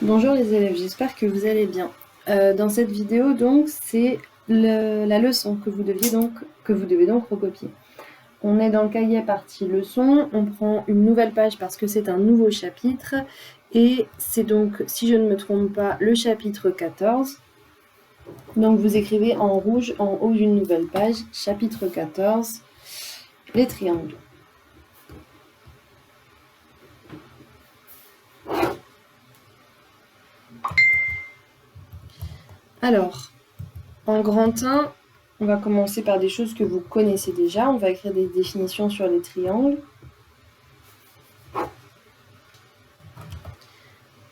Bonjour les élèves, j'espère que vous allez bien. Dans cette vidéo, donc, c'est la leçon que vous devez donc recopier. On est dans le cahier partie leçon, on prend une nouvelle page parce que c'est un nouveau chapitre, et c'est donc, si je ne me trompe pas, le chapitre 14. Donc vous écrivez en rouge en haut d'une nouvelle page, chapitre 14, les triangles. Alors, en grand 1, on va commencer par des choses que vous connaissez déjà. On va écrire des définitions sur les triangles.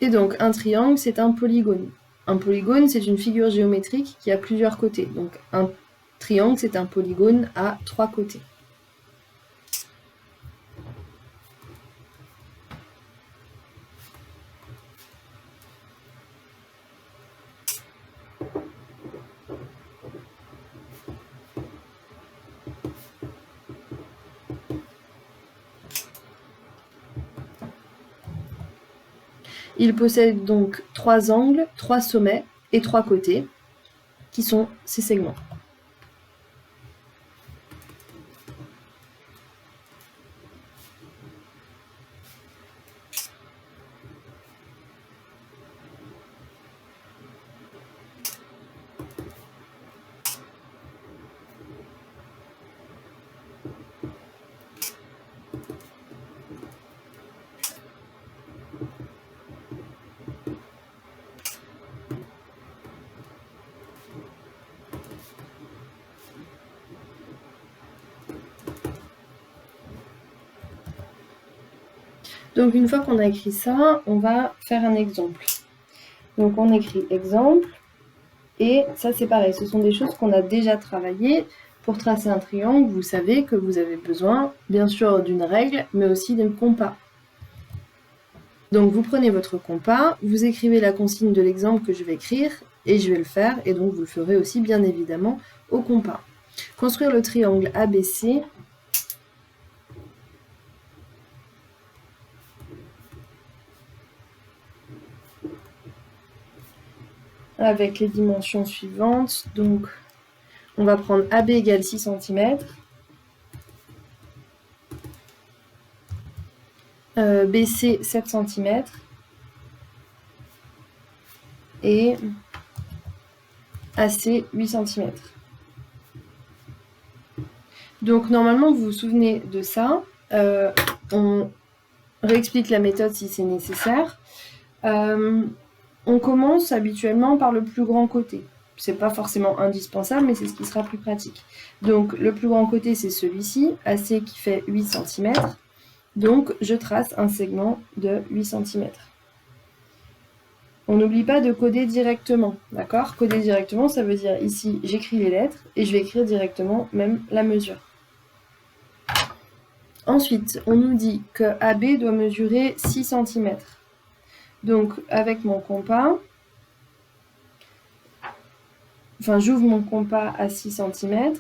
Et donc, un triangle, c'est un polygone. Un polygone, c'est une figure géométrique qui a plusieurs côtés. Donc, un triangle, c'est un polygone à 3 côtés. Il possède donc 3 angles, 3 sommets et 3 côtés, qui sont ses segments. Donc une fois qu'on a écrit ça, on va faire un exemple. Donc on écrit exemple, et ça c'est pareil, ce sont des choses qu'on a déjà travaillées. Pour tracer un triangle, vous savez que vous avez besoin, bien sûr, d'une règle, mais aussi d'un compas. Donc vous prenez votre compas, vous écrivez la consigne de l'exemple que je vais écrire, et je vais le faire, et donc vous le ferez aussi bien évidemment au compas. Construire le triangle ABC avec les dimensions suivantes. Donc on va prendre AB égale 6 cm, BC 7 cm, et AC 8 cm. Donc normalement vous vous souvenez de ça, on réexplique la méthode si c'est nécessaire. On commence habituellement par le plus grand côté. C'est pas forcément indispensable, mais c'est ce qui sera plus pratique. Donc le plus grand côté c'est celui-ci, AC qui fait 8 cm. Donc je trace un segment de 8 cm. On n'oublie pas de coder directement, d'accord? Coder directement, ça veut dire ici, j'écris les lettres et je vais écrire directement même la mesure. Ensuite, on nous dit que AB doit mesurer 6 cm. Donc, avec mon compas, j'ouvre mon compas à 6 cm.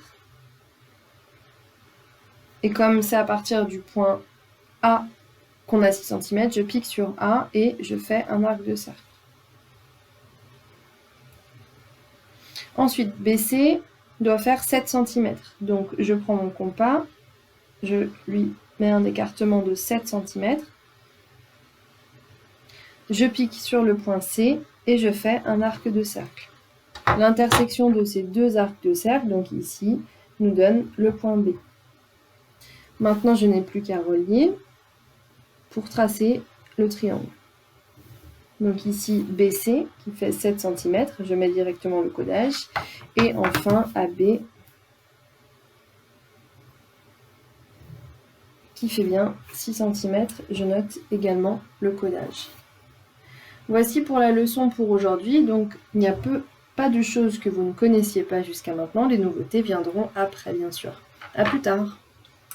Et comme c'est à partir du point A qu'on a 6 cm, je pique sur A et je fais un arc de cercle. Ensuite, BC doit faire 7 cm. Donc, je prends mon compas, je lui mets un écartement de 7 cm. Je pique sur le point C et je fais un arc de cercle. L'intersection de ces deux arcs de cercle, donc ici, nous donne le point B. Maintenant, je n'ai plus qu'à relier pour tracer le triangle. Donc ici, BC qui fait 7 cm, je mets directement le codage. Et enfin, AB qui fait bien 6 cm, je note également le codage. Voici pour la leçon pour aujourd'hui. Donc il n'y a pas de choses que vous ne connaissiez pas jusqu'à maintenant. Les nouveautés viendront après, bien sûr. À plus tard.